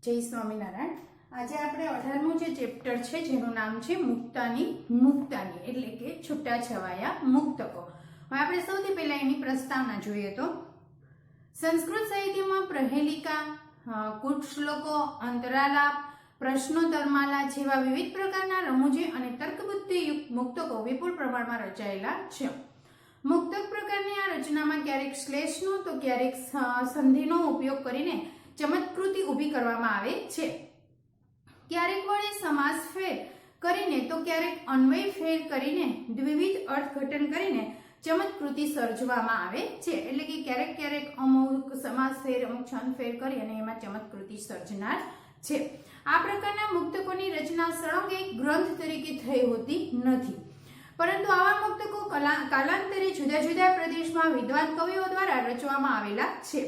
જય સ્વામિનારાયણ। આજે આપણે 18મું જે ચેપ્ટર છે જેનું નામ છે મુક્તાની મુક્તાની એટલે કે છૂટાછવાયા મુક્તકો। હવે આપણે સૌથી પહેલા એની પ્રસ્તાવના જોઈએ તો સંસ્કૃત સાહિત્યમાં પ્રહેલિકા, કૂટ શ્લોકો, અંતરાલાપ, પ્રશ્નોત્તરમાલા જેવા વિવિધ પ્રકારના રમૂજી અને તર્કબુદ્ધિયુક્ત મુક્તકો વિપુલ પ્રમાણમાં રચાયેલા છે। મુક્તક પ્રકારની આ રચનામાં ક્યારેક શ્લેષનો તો ક્યારેક સંધિનો ઉપયોગ કરીને ચમત્કૃતિ ઊભી કરવામાં આવે છે। ક્યારેક વડે સમાસ ફેર કરીને તો ક્યારેક અન્વય ફેર કરીને દ્વિવિધ અર્થઘટન કરીને ચમત્કૃતિ સર્જવામાં આવે છે। એટલે કે ક્યારેક ક્યારેક અમુક સમાસ ફેર અમુક છંદ ફેર કરી અને એમાં ચમત્કૃતિ સર્જનાર છે। આ પ્રકારના મુક્તકોની રચના સળંગ એક ગ્રંથ તરીકે થઈ હોતી નથી, પરંતુ આવા મુક્તકો કાલાંતરે જુદા જુદા પ્રદેશમાં વિદ્વાન કવિઓ દ્વારા રચવામાં આવેલા છે।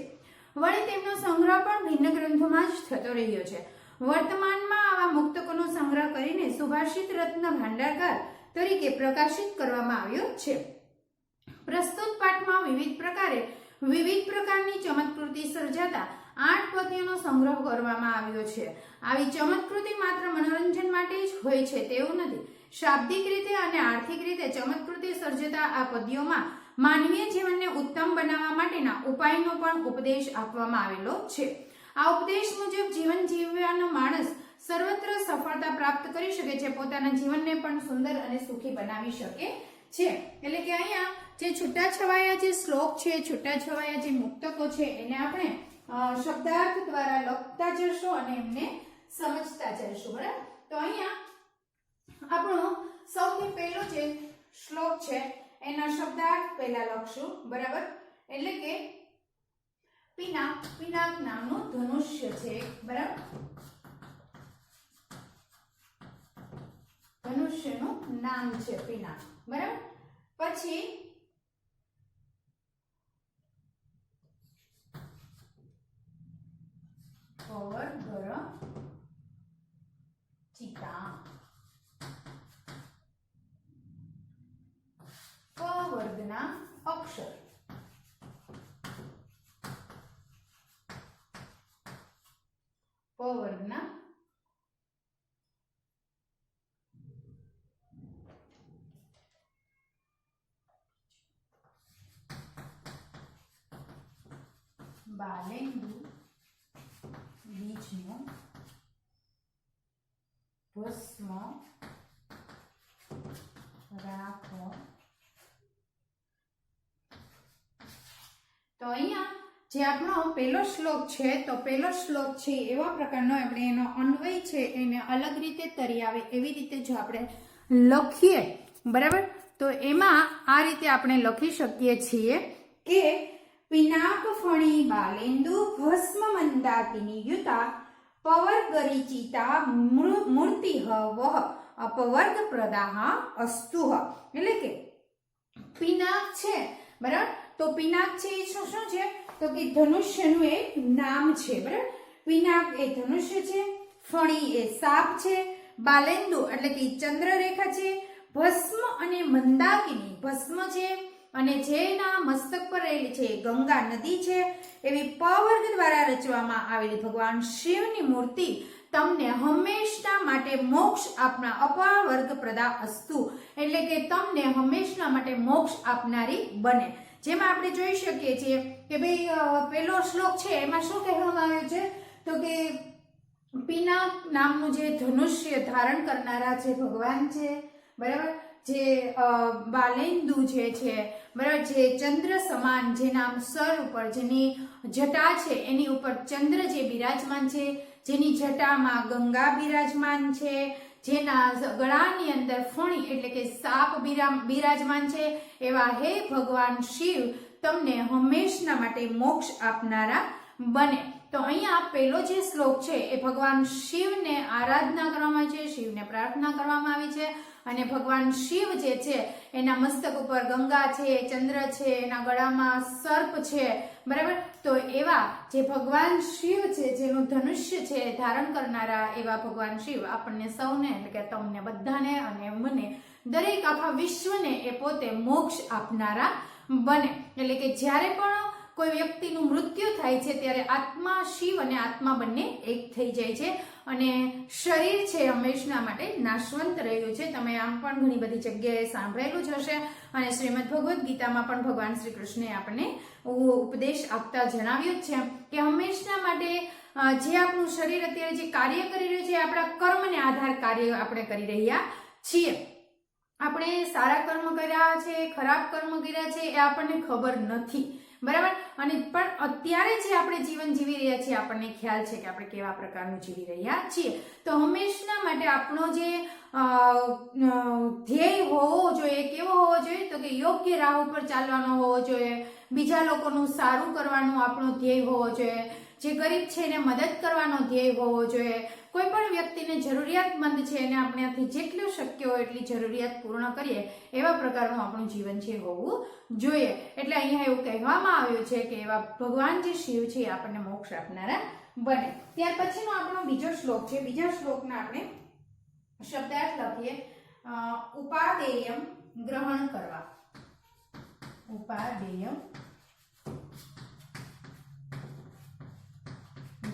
વળી તેમનો સંગ્રહ પણ ભિન્ન ગ્રંથોમાં જ થતો રહ્યો છે। વર્તમાનમાં આવા મુક્તકોનો સંગ્રહ કરીને સુભાષિત રત્ન ભાંડારકાર તરીકે પ્રકાશિત કરવામાં આવ્યો છે। પ્રસ્તુત પાઠમાં વિવિધ પ્રકારની ચમત્કૃતિ સર્જાતા 8 પદ્યોનો સંગ્રહ કરવામાં આવ્યો છે। આવી ચમત્કૃતિ માત્ર મનોરંજન માટે જ હોય છે તેવું નથી। શાબ્દિક રીતે અને આર્થિક રીતે ચમત્કૃતિ સર્જતા આ પદ્યોમાં માનવીય જીવનને ઉત્તમ બનાવવા માટેના ઉપાયનો પણ ઉપદેશ આપવામાં આવેલો છે। આ ઉપદેશ મુજબ જીવન જીવવાનો માણસ સર્વત્ર સફળતા પ્રાપ્ત કરી શકે છે, પોતાના જીવનને પણ સુંદર અને સુખી બનાવી શકે છે। એટલે કે અહીંયા જે છૂટાછવાયા જે શ્લોક છે, છૂટાછવાયા જે મુક્તકો છે એને આપણે શબ્દાર્થ દ્વારા લખતા જશું અને એમને સમજતા જશું, બરાબર। તો અહીંયા આપણો સૌથી પહેલો જે શ્લોક છે એના શબ્દાર્થ પહેલા લખશું, બરાબર। એટલે કે પિનાક નામનું ધનુષ્ય છે, બરાબર। ધનુષ્યનું નામ છે પિનાક, બરાબર। પછી પવર્ગર ચિતા, પ વર્ગના અક્ષર, પ વર્ગના બાલેન્દુ બીજનો ભસ્મ રાખો। તો અહીંયા જે આપણો પહેલો શ્લોક છે તો પહેલો શ્લોક છે એવા પ્રકારનો આપણે એનો અન્વય છે એને અલગ રીતે તરી આવે એવી રીતે જો આપણે લખીએ, બરાબર, તો એમાં આ રીતે આપણે લખી શકીએ છીએ કે પિનાક ફણી બાલેન્દુ ભસ્મ મંદાકિની યુતા પવર્ગરિચિતા મૂર્તિઃ વહ અપવર્ગ પ્રદાહ અસ્તુઃ। એટલે કે પિનાક છે, બરાબર, તો પિનાક છે એ શું છે તો કે ધનુષ્યનું એક નામ છે, બરાબર। પિનાક એ ધનુષ્ય છે, ફણી એ સાપ છે, બાલેન્દુ એટલે કે ચંદ્ર રેખા છે, ભસ્મ અને મંદાકિની ભસ્મ છે અને જેના મસ્તક પર રહેલી છે ગંગા નદી છે। એવી પવર્ગ દ્વારા રચવામાં આવેલી ભગવાન શિવની મૂર્તિ તમને હંમેશા માટે મોક્ષ આપનાર અપવર્ગ પ્રદા અસ્તુ, એટલે કે તમને હંમેશા માટે મોક્ષ આપનારી બને। જેમાં આપણે જોઈ શકીએ છીએ કે ભાઈ પહેલો શ્લોક છે એમાં શું કહેવામાં આવ્યું છે તો કે પિનાક નામનું જે ધનુષ્ય ધારણ કરનારા જે ભગવાન છે, બરાબર, જે બાલેન્દુ જે છે, બરાબર, જે ચંદ્ર સમાન જેના સર ઉપર જેની જટા છે એની ઉપર ચંદ્ર જે બિરાજમાન છે, જેની જટામાં ગંગા બિરાજમાન છે, જેના ગળાની અંદર ફણી એટલે કે સાપ બિરાજમાન છે, એવા હે ભગવાન શિવ તમને હંમેશના માટે મોક્ષ આપનારા બને। તો અહીંયા પહેલો જે શ્લોક છે એ ભગવાન શિવને આરાધના કરવામાં આવી છે, શિવને પ્રાર્થના કરવામાં આવી છે અને ભગવાન શિવ જે છે એના મસ્તક ઉપર ગંગા છે, ચંદ્ર છે, એના ગળામાં સર્પ છે, બરાબર। તો એવા જે ભગવાન શિવ છે જેનું ધનુષ્ય છે ધારણ કરનારા એવા ભગવાન શિવ આપણને સૌને એટલે કે તમને બધાને અને મને દરેક આખા વિશ્વને એ પોતે મોક્ષ આપનારા બને। એટલે કે જ્યારે પણ કોઈ વ્યક્તિનું મૃત્યુ થાય છે ત્યારે આત્મા શિવ અને આત્મા બંને એક થઈ જાય છે અને શરીર છે હંમેશના માટે નાશવંત રહ્યું છે. તમે આમ પણ ઘણી બધી જગ્યાએ સાંભળેલું જ હશે અને શ્રીમદ ભગવદ્ ગીતામાં પણ ભગવાન શ્રી કૃષ્ણે આપણને ઉપદેશ આપતા જણાવ્યું છે કે હંમેશના માટે જે આપણું શરીર અત્યારે જે કાર્ય કરી રહ્યું છે આપણા કર્મને આધાર કાર્ય આપણે કરી રહ્યા છીએ. આપણે સારા કર્મ કર્યા છે, ખરાબ કર્મ કર્યા છે, એ આપણને ખબર નથી, બરાબર. અને પણ અત્યારે જે આપણે જીવન જીવી રહ્યા છીએ આપણને ખ્યાલ છે કે આપણે કેવા પ્રકારનું જીવી રહ્યા છીએ. તો હંમેશના માટે આપણો જે ધ્યેય હોવો જોઈએ કેવો હોવો જોઈએ તો કે યોગ્ય રાહ ઉપર ચાલવાનો હોવો જોઈએ, બીજા લોકોનું સારું કરવાનું આપણો ધ્યેય હોવો જોઈએ, જે ગરીબ છે એને મદદ કરવાનો ધ્યેય હોવો જોઈએ, કોઈ પણ વ્યક્તિને જરૂરિયાતમંદ છે એને આપણાથી જેટલું શક્ય હોય એટલી જરૂરિયાત પૂર્ણ કરીએ એવા પ્રકારનું આપણું જીવન છે હોવું જોઈએ. એટલે અહીંયા એવું કહેવામાં આવ્યું છે કે એવા ભગવાન જે શિવ છે એ આપણને મોક્ષ આપનારા બને. ત્યાર પછીનો આપણો બીજો શ્લોક છે. બીજા શ્લોકના આપણે શબ્દાર્થ લખીએ. ઉપાદેયમ ગ્રહણ કરવા. ઉપાદેયમ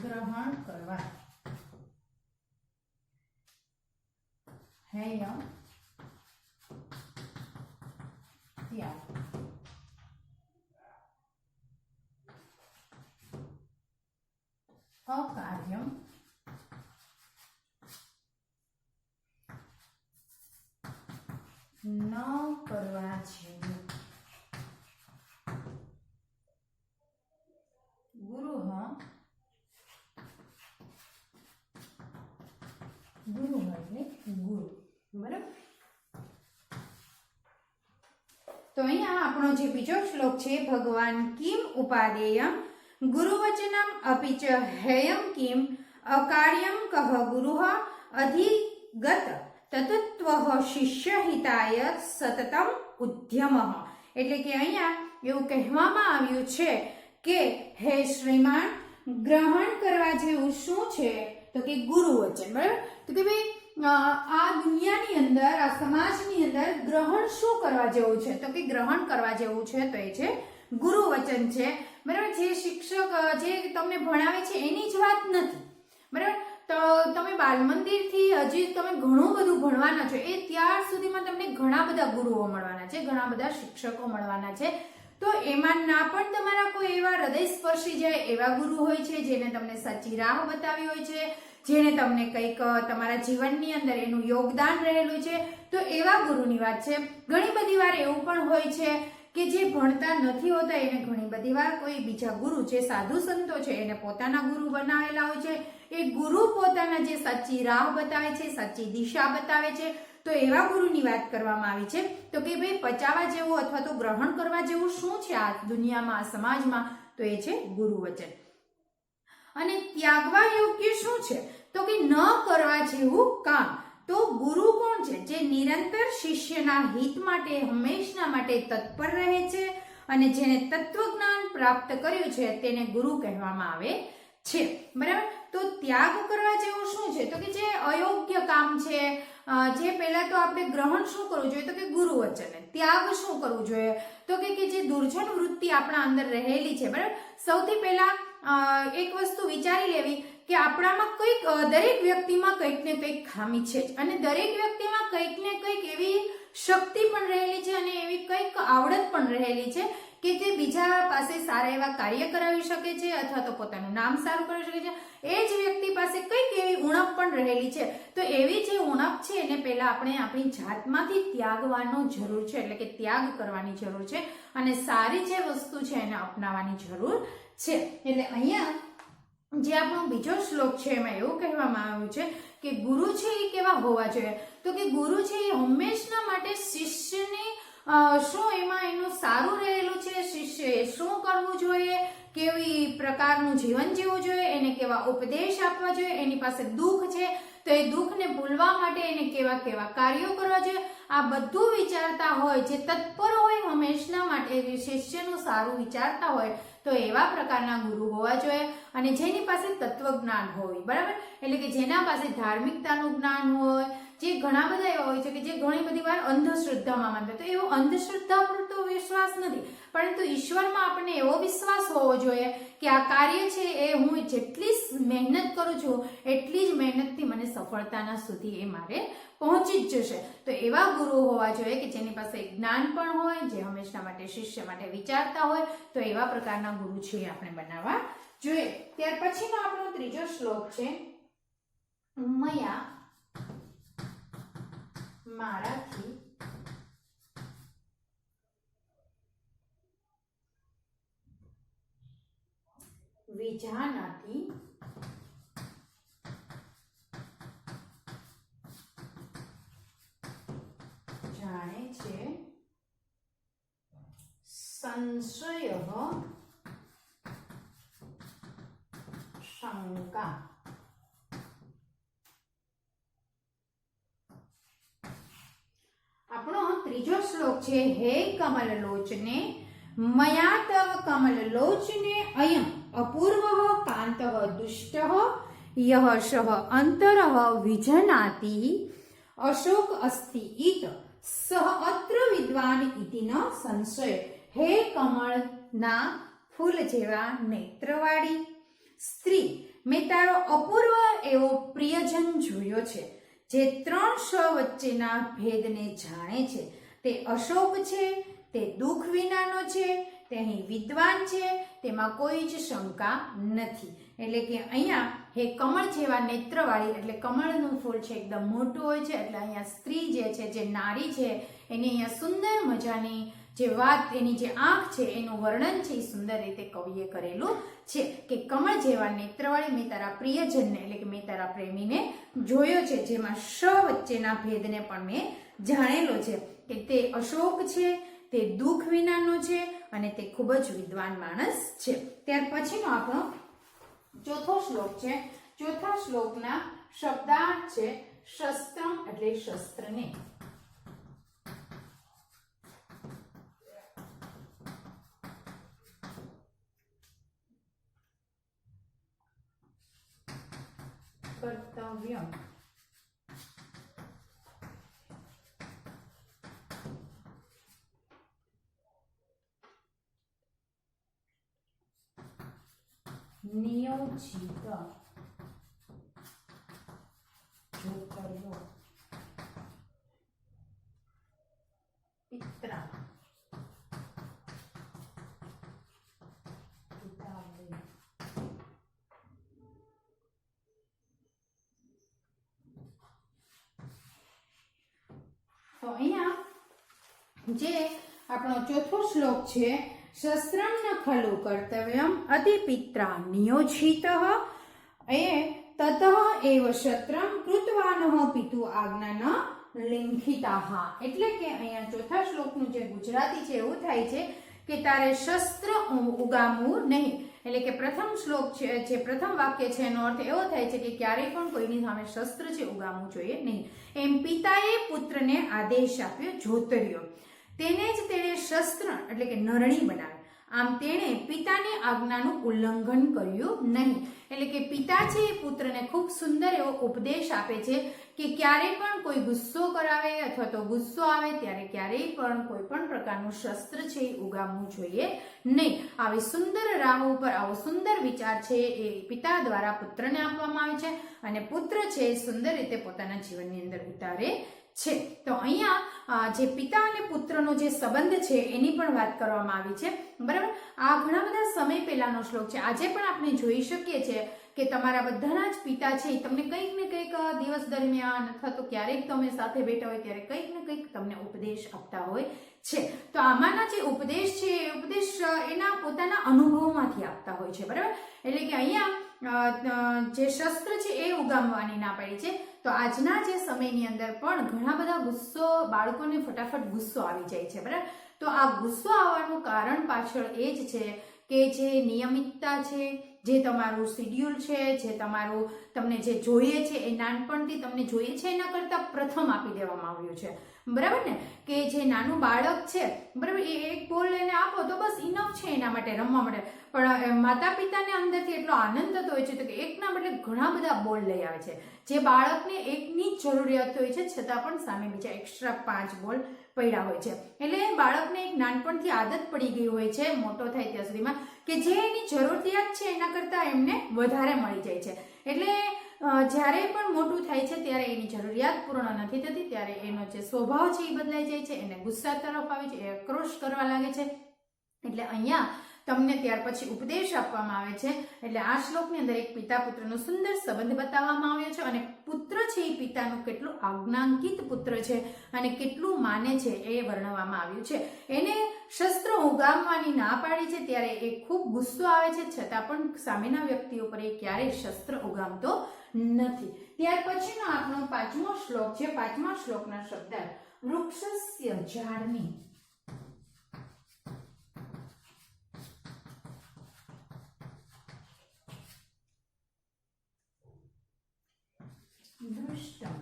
ગ્રહણ કરવા. હેયમ ત્યાગ. અકાર્યમ ન કરવા જેવું. ગુરુઃ ગુરુ એટલે ગુરુ, બરાબર. તો અહીંયા આપણો જે બીજો શ્લોક છે ભગવાન કિમ ઉપાદેયમ ગુરુવચનમ અપિ ચ હેયમ કિમ અકાર્યમ કહ ગુરુઃ અધિગત તતત્વઃ શિષ્યહિતાય સતતમ ઉદ્યમઃ. એટલે કે અહીંયા એવું કહેવામાં આવ્યું છે કે હે શ્રીમાન ગ્રહણ કરવા જેવું શું છે તો કે ગુરુ વચન, બરાબર. તો કે ભાઈ આ દુનિયાની અંદર આ સમાજની અંદર ગ્રહણ શું કરવા જેવું છે તો કે ગ્રહણ કરવા જેવું છે તો એ છે ગુરુ વચન છે, બરાબર. જે શિક્ષક જે તમને ભણાવે છે એની જ વાત નથી, બરાબર. તો તમે બાલ મંદિરથી હજી તમે ઘણું બધું ભણવાના છો એ ત્યાર સુધીમાં તમને ઘણા બધા ગુરુઓ મળવાના છે, ઘણા બધા શિક્ષકો મળવાના છે. તો એમાં ના પણ તમારા કોઈ એવા હૃદય સ્પર્શી જાય એવા ગુરુ હોય છે જેને તમને સાચી રાહ બતાવી હોય છે, જેને તમને કંઈક તમારા જીવનની અંદર એનું યોગદાન રહેલું છે. તો એવા ગુરુની વાત છે. ઘણી બધી વાર એવું પણ હોય છે કે જે ભણતા નથી હોતા એને ઘણી બધી વાર કોઈ બીજા ગુરુ જે સાધુ સંતો છે એને પોતાના ગુરુ બનાવેલા હોય છે. એ ગુરુ પોતાના જે સાચી રાહ બતાવે છે, સાચી દિશા બતાવે છે. તો એવા ગુરુની વાત કરવામાં આવી છે. તો કે ભાઈ પચાવવા જેવું અથવા તો ગ્રહણ કરવા જેવું શું છે આ દુનિયામાં, આ સમાજમાં, તો એ છે ગુરુ વચન. અને ત્યાગવા યોગ્ય શું છે તો કે ન કરવા જેવું કામ. તો ગુરુ કોણ છે? જે નિરંતર શિષ્યના હિત માટે હંમેશના માટે તત્પર રહે છે અને જેને તત્વજ્ઞાન પ્રાપ્ત કર્યું છે તેને ગુરુ કહેવામાં આવે છે, બરાબર. તો ત્યાગ કરવા જેવું શું છે તો કે જે અયોગ્ય કામ છે, જે પહેલા તો આપણે ગ્રહણ શું કરવું જોઈએ તો કે ગુરુ વચન. ત્યાગ શું કરવું જોઈએ તો કે જે દુર્જન વૃત્તિ આપણા અંદર રહેલી છે, બરાબર. સૌથી પહેલા એક વસ્તુ વિચારી લેવી કે આપણામાં કંઈક દરેક વ્યક્તિમાં કંઈક ને કંઈક ખામી છે અને દરેક વ્યક્તિમાં કંઈક ને કંઈક એવી શક્તિ પણ રહેલી છે અને એવી કંઈક આવડત પણ રહેલી છે કે જે બીજા પાસે સારા એવા કાર્ય કરાવી શકે છે અથવા તો પોતાનું નામ સારું કરી શકે છે. એ જ વ્યક્તિ પાસે કંઈક એવી ઉણપ પણ રહેલી છે. તો એવી જે ઉણપ છે એને પહેલા આપણે આપણી જાતમાંથી ત્યાગવાનો જરૂર છે, એટલે કે ત્યાગ કરવાની જરૂર છે અને સારી જે વસ્તુ છે એને અપનાવવાની જરૂર છે. એટલે અહીંયા જે આપણો બીજો શ્લોક છે એમાં એવું કહેવામાં આવ્યું છે કે ગુરુ છે એ કેવા હોવા જોઈએ તો કે ગુરુ છે એ હંમેશના માટે શિષ્યને શું એમાં એનું સારું રહેલું છે, શિષ્યએ શું કરવું જોઈએ, કેવી પ્રકારનું જીવન જીવવું જોઈએ, એને કેવા ઉપદેશ આપવા જોઈએ, એની પાસે દુઃખ છે તો એ દુઃખને ભૂલવા માટે એને કેવા કેવા કાર્યો કરવા જોઈએ, આ બધું વિચારતા હોય, જે તત્પર હોય હંમેશના માટે શિષ્યનું સારું વિચારતા હોય તો એવા પ્રકારના ગુરુ હોવા જોઈએ અને જેની પાસે તત્વજ્ઞાન હોય, બરાબર. એટલે કે જેના પાસે ધાર્મિકતાનું જ્ઞાન હોય, જે ઘણા બધા એવા હોય છે કે જે ઘણી બધી વાર અંધશ્રદ્ધામાં માનતા, તો એવો અંધશ્રદ્ધા પર તો વિશ્વાસ નથી, પરંતુ ઈશ્વરમાં આપણને એવો વિશ્વાસ હોવો જોઈએ કે આ કાર્ય છે એ હું જેટલી મહેનત કરું છું એટલી જ મહેનતથી મને સફળતાના સુધી એ મારે પહોંચી જ જશે. તો એવા ગુરુ હોવા જોઈએ કે જેની પાસે જ્ઞાન પણ હોય, જે હંમેશા માટે શિષ્ય માટે વિચારતા હોય. તો એવા પ્રકારના ગુરુ છે એ આપણે બનાવવા જોઈએ. ત્યાર પછીનો આપણો ત્રીજો શ્લોક છે, મયા મારાથી વિજાનાતિ જાણે છે સંશય શંકા. આપણો ત્રીજો શ્લોક છે, હે કમલલોચને મયા તવ કમલલોચને અયમ અપૂર્વ કાંત દુષ્ટ યહ શહ અંતર વિજનાતિ અશોક અસ્તિ ઇત સહ અત્ર વિદ્વાન ઇતિ ન સંશય. હે કમળના ફૂલ જેવા નેત્રવાળી સ્ત્રી, મેં તારો અપૂર્વ એવો પ્રિયજન જોયો છે, જે 3 શ વચ્ચેના ભેદને જાણે છે. તે અશોક છે, તે દુઃખ વિનાનો છે, તે અહીં વિદ્વાન છે, તેમાં કોઈ જ શંકા નથી. એટલે કે અહીંયા હે કમળ જેવા નેત્રવાળી, એટલે કમળનું ફૂલ છે એકદમ મોટું હોય છે, એટલે અહીંયા સ્ત્રી જે છે, જે નારી છે, એની અહીંયા સુંદર મજાની જે વાત, એની જે આંખ છે એનું વર્ણન છે એ સુંદર રીતે કવિએ કરેલું છે કે કમળ જેવા નેત્રવાળી મેં તારા પ્રિયજનને, એટલે કે મેં તારા પ્રેમીને જોયો છે, જેમાં શ વચ્ચેના ભેદને પણ મેં જાણેલો છે, કે તે અશોક છે, તે દુઃખ વિનાનો છે અને તે ખૂબ જ વિદ્વાન માણસ છે. ત્યાર પછીનો આપણો ચોથો શ્લોક છે. ચોથા શ્લોકના શબ્દાર્થ છે શસ્ત્રમ, એટલે શસ્ત્રને. કર્તવ્યમ, નિયોજિત જોતર્યો પિત્રા પિતાવે. તો અહીંયા જે આપણો ચોથો શ્લોક છે, શસ્ત્રમ ન ખલુ કર્તવ્યમ અતિપિત્રા નિયોજિત એ તતઃ એવ શસ્ત્રમ કૃતવાનઃ પિતુ આજ્ઞા ન લિંખિતાઃ. એટલે કે અહીંયા ચોથા શ્લોકનું જે ગુજરાતી છે એવું થાય છે કે તારે શસ્ત્ર ઉગામવું નહીં. એટલે કે પ્રથમ શ્લોક છે, જે પ્રથમ વાક્ય છે એનો અર્થ એવો થાય છે કે ક્યારેય પણ કોઈની સામે શસ્ત્ર છે ઉગામવું જોઈએ નહીં. એમ પિતાએ પુત્રને આદેશ આપ્યો જોતર્યો, તેને જ તેણે શસ્ત્ર એટલે કે નરણી બનાવી. આમ તેણે પિતાની આજ્ઞાનું ઉલ્લંઘન કર્યું નહીં. એટલે કે પિતા છે એ પુત્રને ખૂબ સુંદર એવો ઉપદેશ આપે છે કે ક્યારેય પણ કોઈ ગુસ્સો કરાવે અથવા તો ગુસ્સો આવે ત્યારે ક્યારેય પણ કોઈ પણ પ્રકારનું શસ્ત્ર છે એ ઉગામવું જોઈએ નહીં. આવી સુંદર રાહ ઉપર આવો સુંદર વિચાર છે એ પિતા દ્વારા પુત્રને આપવામાં આવે છે અને પુત્ર છે એ સુંદર રીતે પોતાના જીવનની અંદર ઉતારે છે. તો અહીંયા જે પિતા અને પુત્રનો જે સંબંધ છે એની પણ વાત કરવામાં આવી છે, બરાબર. આ ઘણા બધા સમય પહેલાનો શ્લોક છે. આજે પણ આપણે જોઈ શકીએ છીએ કે તમારા બધાના જ પિતા છે તમને કંઈક ને કંઈક દિવસ દરમિયાન અથવા તો ક્યારેક તમે સાથે બેઠા હોય ત્યારે કંઈક ને કંઈક તમને ઉપદેશ આપતા હોય છે. તો આમાંના જે ઉપદેશ છે એ ઉપદેશ એના પોતાના અનુભવમાંથી આપતા હોય છે, બરાબર. એટલે કે અહીંયા જે શસ્ત્ર છે એ ઉગામવાની ના પાડી છે. તો આજના જે સમયની અંદર પણ ઘણા બધા ગુસ્સો, બાળકોને ફટાફટ ગુસ્સો આવી જાય છે, બરાબર. તો આ ગુસ્સો આવવાનું કારણ પાછળ એ જ છે કે જે નિયમિતતા છે, જે તમારું શિડ્યુલ છે, જે તમારું તમને જે જોઈએ છે એ નાનપણથી તમને જોઈએ છે એના કરતાં પ્રથમ આપી દેવામાં આવ્યું છે, બરાબર ને? કે જે નાનું બાળક છે, બરાબર, એ એક બોલ એને આપો તો બસ ઇનફ છે એના માટે રમવા માટે, પણ માતા પિતાને અંદરથી એટલો આનંદ થતો હોય છે તો કે એકના બદલે ઘણા બધા બોલ લઈ આવે છે. જે બાળકને એકની જ જરૂરિયાત હોય છે છતાં પણ સામે બીજા એક્સ્ટ્રા 5 બોલ પડ્યા હોય છે. એટલે બાળકને એક નાનપણથી આદત પડી ગઈ હોય છે મોટો થાય ત્યાં સુધીમાં કે જે એની જરૂરિયાત છે એના કરતાં એમને વધારે મળી જાય છે. એટલે જ્યારે પણ મોટું થાય છે ત્યારે એની જરૂરિયાત પૂર્ણ નથી થતી, ત્યારે એનો જે સ્વભાવ છે એ બદલાઈ જાય છે, એને ગુસ્સા તરફ આવે છે, એ આક્રોશ કરવા લાગે છે. એટલે અહીંયા તમને ત્યાર પછી ઉપદેશ આપવામાં આવે છે. એટલે આ શ્લોકની અંદર એક પિતા પુત્રનો સુંદર સંબંધ બતાવવામાં આવ્યો છે અને પુત્ર છે એ પિતાનું કેટલું આજ્ઞાંકિત પુત્ર છે અને કેટલું માને છે એ વર્ણવવામાં આવ્યું છે. એને શસ્ત્ર ઉગામવાની ના પાડી છે ત્યારે એ ખૂબ ગુસ્સો આવે છે, છતાં પણ સામેના વ્યક્તિઓ પર એ ક્યારેય શસ્ત્ર ઉગામતો નથી. ત્યાર પછીનો આપણો 5મો શ્લોક છે. 5મા શ્લોકના શબ્દ વૃક્ષસ્ય, ઝાડની, દૃષ્ટમ,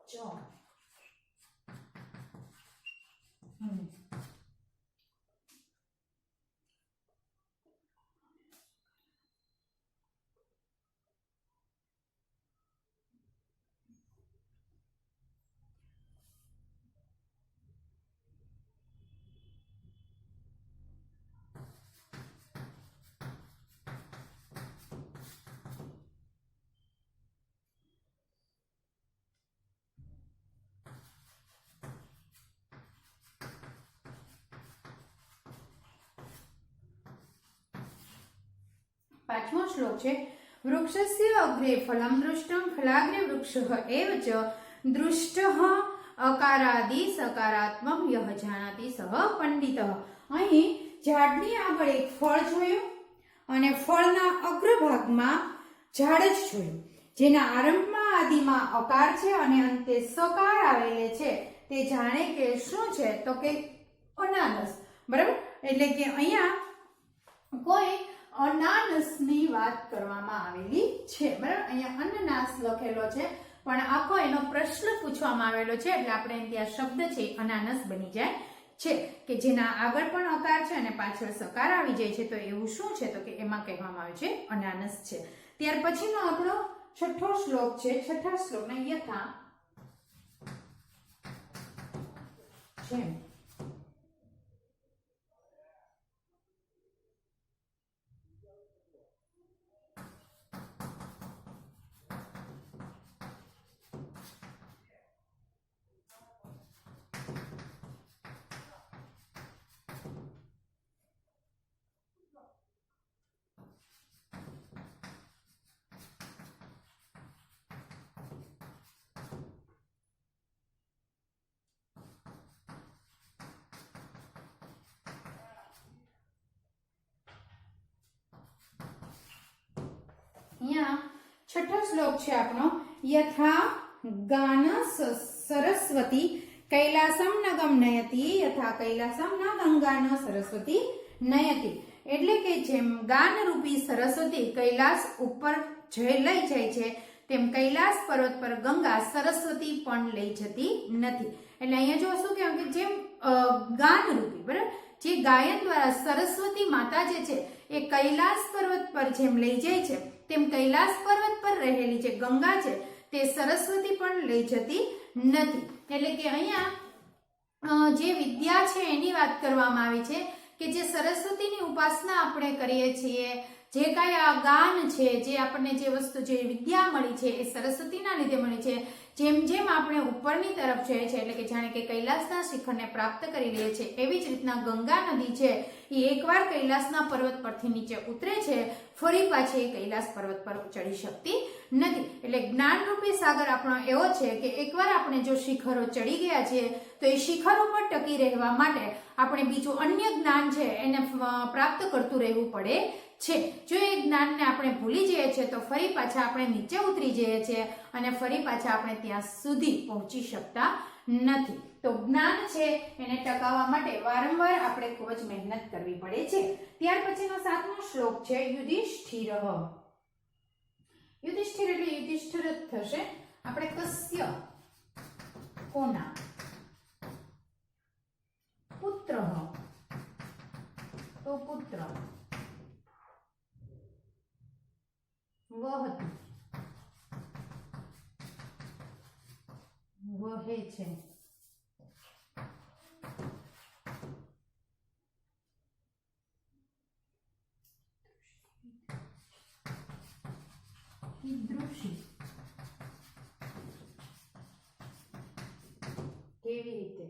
ચ, 5મો શ્લોક છે. વૃક્ષસ્ય અગ્રે ફલમ દૃષ્ટમ ફલાગ્રે વૃક્ષઃ એવ ચ દૃષ્ટઃ અકારાદિ સકારાત્મક યહ જાનાતિ સહ પંડિતઃ. અહીં ઝાડની આગળ એક ફળ જોયું અને ફળના અગ્રભાગમાં ઝાડ જ જોયું, જેના આરંભમાં આદિમાં અકાર છે અને અંતે સકાર આવેલે છે. તે જાણે કે શું છે તો કે અનાનસ, બરાબર? એટલે કે અહીંયા કોઈ અનાનસની વાત કરવામાં આવેલી છે, બરાબર? અહીંયા અનનાસ લખેલો છે પણ આખો એનો પ્રશ્ન પૂછવામાં આવેલો છે એટલે આપણે ત્યાં શબ્દ છે અનાનસ બની જાય છે કે જેના આગળ પણ અકાર છે અને પાછળ સકાર આવી જાય છે. તો એવું શું છે તો કે એમાં કહેવામાં આવે છે અનાનસ છે. ત્યાર પછીનો આપણો 6થો શ્લોક છે. 6થા શ્લોકના યથા છે. અહીંયા 6થો શ્લોક છે આપણો. યથા ગાન સરસ્વતી કૈલાસમ નગમ નયતિ યથા કૈલાસમ ન ગંગા ન સરસ્વતી નયતિ. એટલે કે જેમ ગાન રૂપી સરસ્વતી કૈલાસ ઉપર લઈ જાય છે તેમ કૈલાસ પર્વત પર ગંગા સરસ્વતી પણ લઈ જતી નથી. એટલે અહીંયા જો શું કહેવાય કે જેમ ગાન રૂપી, બરાબર, જે ગાયન દ્વારા સરસ્વતી માતા જે છે એ કૈલાસ પર્વત પર જેમ લઈ જાય છે તેમ કૈલાસ પર્વત પર રહેલી જે ગંગા છે તે સરસ્વતી પણ લઈ જતી નથી. એટલે કે અહીંયા જે વિદ્યા છે એની વાત કરવામાં આવી છે કે જે સરસ્વતીની ઉપાસના આપણે કરીએ છીએ, જે કાંઈ આ ગાન છે, જે આપણને જે વસ્તુ જે વિદ્યા મળી છે એ સરસ્વતીના લીધે મળી છે. જેમ જેમ આપણે ઉપરની તરફ જઈએ છીએ એટલે કે જાણે કે કૈલાસના શિખરને પ્રાપ્ત કરી લઈએ છીએ એવી જ રીતના ગંગા નદી છે એ એકવાર કૈલાસના પર્વત પરથી નીચે ઉતરે છે, ફરી પાછી એ કૈલાસ પર્વત પર ચડી શકતી નથી. એટલે જ્ઞાનરૂપી સાગર આપણો એવો છે કે એકવાર આપણે જો શિખરો ચડી ગયા છીએ તો એ શિખરો પર ટકી રહેવા માટે આપણે બીજું અન્ય જ્ઞાન છે એને પ્રાપ્ત કરતું રહેવું પડે છે. જો એ જ્ઞાનને આપણે ભૂલી જઈએ છીએ તો ફરી પાછા આપણે નીચે ઉતરી જઈએ છીએ અને ફરી પાછા આપણે ત્યાં સુધી પહોંચી શકતા નથી. તો જ્ઞાન છે એને ટકાવવા માટે વારંવાર આપણે ખૂબ જ મહેનત કરવી પડે છે. ત્યાર પછીનો 7મો શ્લોક છે યુધિષ્ઠિર. યુધિષ્ઠિર એટલે યુધિષ્ઠિર જ થશે. આપણે કસ્ય કોના પુત્ર, તો પુત્ર વહતી વહે છે. ઈદૃશી કેવી રીતે?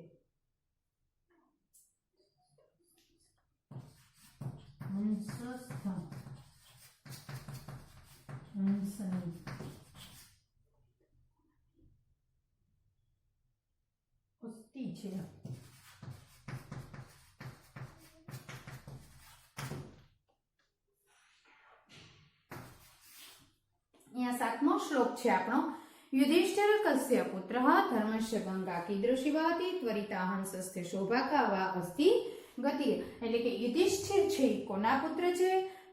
હંસસ્થ હંસની પુષ્ટિ છે. અહીંયા 7મો શ્લોક છે આપણો. યુધિષ્ઠિર કસ્ય પુત્ર ધર્મસ્ય ગંગા કીદૃશી વહતિ ત્વરિતા હંસસ્થ શોભાકા વા અસ્તિ ગતિ. એટલે કે યુધિષ્ઠિર છે કોના પુત્ર છે?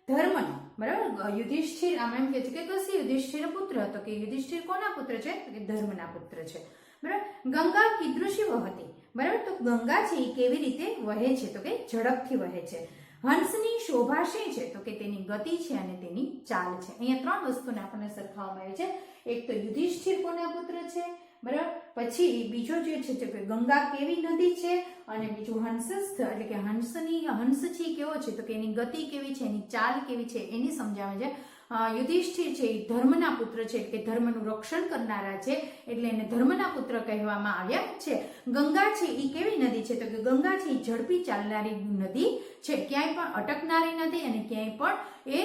ધર્મનો. બરાબર. યુધિષ્ઠિર આમ એમ કે છે કે કસ્ય યુધિષ્ઠિર પુત્ર, તો કે યુધિષ્ઠિર કોના પુત્ર છે? તો કે ધર્મના પુત્ર છે. બરાબર. ગંગા કીદૃશી વહતિ. બરાબર. તો ગંગા છે એ કેવી રીતે વહે છે? તો કે ઝડપથી વહે છે. હંસની શોભા શું છે? તો કે તેની ગતિ છે અને તેની ચાલ છે. અહીંયા 3 વસ્તુને આપણને સરખાવવામાં આવે છે. એક તો યુધિષ્ઠિર કોના પુત્ર છે, બરાબર. પછી બીજો જે છે કે ગંગા કેવી નદી છે, અને બીજું હંસસ્થ એટલે કે હંસ છે કેવો છે? તો કે એની ગતિ કેવી છે, એની ચાલ કેવી છે એની સમજાવે છે. યુધિષ્ઠિર છે એ ધર્મના પુત્ર છે કે ધર્મનું રક્ષણ કરનારા છે, એટલે એને ધર્મના પુત્ર કહેવામાં આવ્યા છે. ગંગા છે એ કેવી નદી છે? તો કે ગંગા છે એ ઝડપી ચાલનારી નદી છે, ક્યાંય પણ અટકનારી નથી અને ક્યાંય પણ એ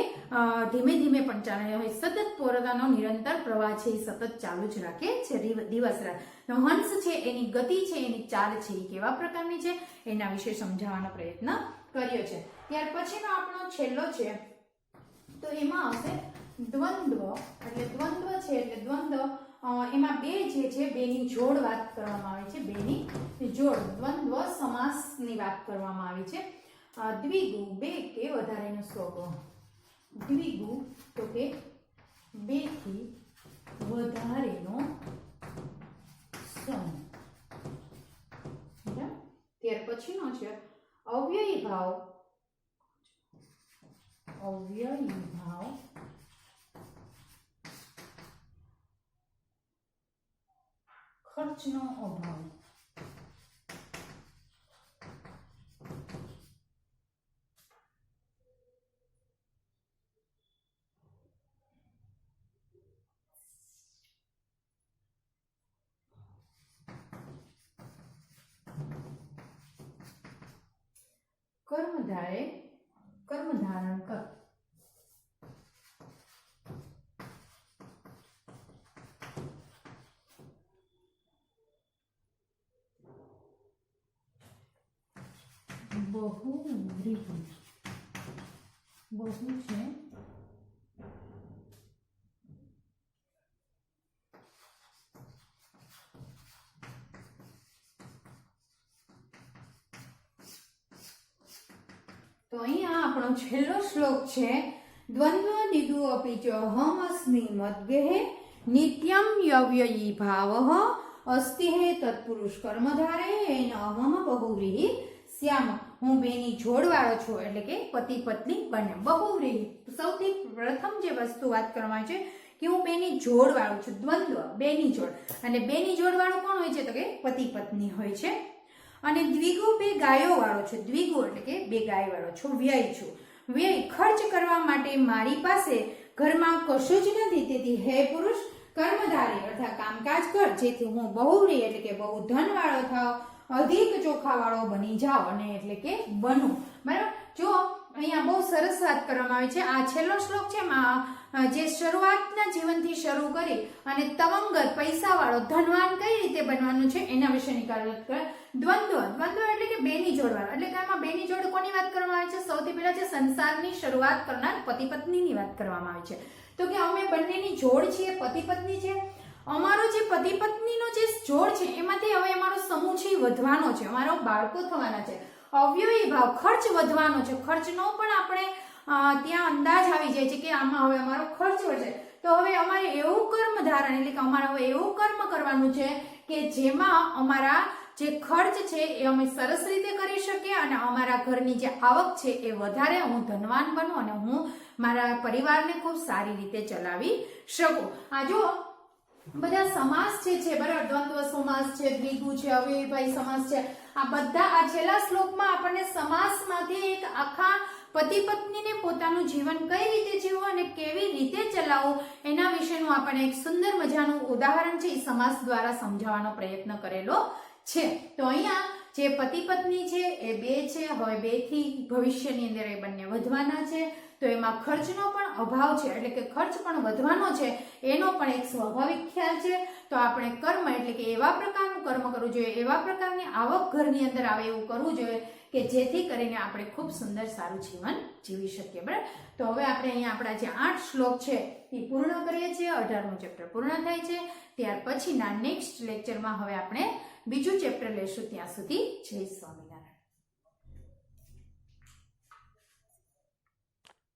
ધીમે ધીમે પણ ચાલે હોય. સતત પોતાનો નિરંતર પ્રવાહ છે એ સતત ચાલુ જ રાખે છે દિવસ રાત. હંસ છે એની ગતિ છે, એની ચાલ છે એ કેવા પ્રકારની છે એના વિશે સમજાવવાનો પ્રયત્ન કર્યો છે. ત્યાર પછીનો આપણો છેલ્લો છે તો એમાં આવશે દ્વંદ્વ. એટલે દ્વંદ્વ છે એટલે દ્વંદ્વ એમાં બે જે છે બેની જોડ વાત કરવામાં આવે છે. બેની જોડ દ્વંદ્વ સમાસની વાત કરવામાં આવી છે. દ્વિગુ બે કે વધારેનો સ્વગો. દ્વિગુ તો કે બે થી વધારેનો સમૂહ. ત્યાર પછીનો છે અવ્યયી ભાવ. અવ્યયી ભાવ ખર્ચનો અભાવ. કર્મ ધારણ કર. બહુવ્રીહિ. બહુ છે તો અહીંયા આપણો છેલ્લો શ્લોક છે દ્વંદ્વ દિદુ અપી ચ અહમ અસ્મિ મદ્ગેહે નિત્યમ યવ્યયી ભાવઃ અસ્તિ હે તત્પુરુષ કર્મધારે એન અહમ બહુવ્રીહિ શ્યામ. હું બેની જોડવાળો છું એટલે કે પતિ પત્ની બંને. બહુવ્રીહિ સૌથી પ્રથમ જે વસ્તુ વાત કરવામાં આવે છે કે હું બેની જોડવાળો છું. દ્વંદ્વ બેની જોડ, અને બેની જોડવાળો કોણ હોય છે? તો કે પતિ પત્ની હોય છે. અને દ્વિગુ બે ગાયો વાળો છે. દ્વિગુ એટલે કે બે ગાય વાળો છું. વ્યય છું. વ્યય ખર્ચ કરવા માટે મારી પાસે ઘરમાં કશું જ નથી, તેથી હે પુરુષ કર્મધારી અર્થાત કામકાજ કર, જેથી હું બહુવ્રીહિ એટલે કે બહુ ધન વાળો થાવ, અધિક ચોખા વાળો બની જાઓ, અને એટલે કે બનું. બરાબર. જો અહીંયા બહુ સરસ વાત કરવામાં આવી છે. આ છેલ્લો શ્લોક છે જે શરૂઆતના જીવનથી શરૂ કરી અને તવંગર પૈસાવાળો ધનવાન કઈ રીતે બનવાનું છે એના વિશેની વાત કરે. દ્વંદ્વ એટલે કે બેની જોડવાળો એટલે કે આમાં બેની જોડ કોની વાત કરવામાં આવે છે? સૌથી પહેલા છે સંસારની શરૂઆત કરનાર પતિ પત્નીની વાત કરવામાં આવી છે. તો કે અમે બંનેની જોડ છીએ, પતિ પત્ની છે, અમારો જે પતિ પત્નીનો જે જોડ છે એમાંથી હવે અમારો સમૂહ છે એ વધવાનો છે, અમારો બાળકો થવાના છે, અવયવી ભાવ ખર્ચ વધવાનો છે, ખર્ચનો પણ આપણે ત્યાં અંદાજ આવી જાય છે કે આમાં હવે અમારો ખર્ચ વધશે. તો હવે અમારે એવું કર્મ ધારણ એટલે કે અમારે હવે એવું કર્મ કરવાનું છે કે જેમાં અમારા જે ખર્ચ છે એ અમે સરસ રીતે કરી શકીએ અને અમારા ઘરની જે આવક છે એ વધારે, હું ધનવાન બનું અને હું મારા પરિવારને ખૂબ સારી રીતે ચલાવી શકું. આ જો બધા સમાસ છે બરાબર, દ્વંદ્વ સમાસ છે, દ્વિગુ છે, અવ્યયભાવી સમાસ છે, આ બધા આ છેલ્લા શ્લોકમાં આપણને સમાસમાંથી એક આખા પતિ પત્નીને પોતાનું જીવન કઈ રીતે જીવવું અને કેવી રીતે ચલાવવું એના વિશેનું આપણને એક સુંદર મજાનું ઉદાહરણ છે એ સમાસ દ્વારા સમજાવવાનો પ્રયત્ન કરેલો છે. તો અહીંયા જે પતિ પત્ની છે એ બે છે, હવે બે થી ભવિષ્યની અંદર એ બંને વધવાના છે, તો એમાં ખર્ચનો પણ અભાવ છે એટલે કે ખર્ચ પણ વધવાનો છે એનો પણ એક સ્વાભાવિક ખ્યાલ છે. તો આપણે કર્મ એટલે કે એવા પ્રકારનું કર્મ કરવું જોઈએ, એવા પ્રકારની આવક ઘરની અંદર આવે એવું કરવું જોઈએ કે જેથી કરીને આપણે ખૂબ સુંદર સારું જીવન જીવી શકીએ. બરાબર, તો હવે આપણે અહીંયા આપણા જે 8 શ્લોક છે એ પૂર્ણ કરીએ છીએ, 18મું ચેપ્ટર પૂર્ણ થાય છે. ત્યાર પછીના નેક્સ્ટ લેક્ચરમાં હવે આપણે બીજું ચેપ્ટર લેશું. ત્યાં સુધી જય સ્વામી.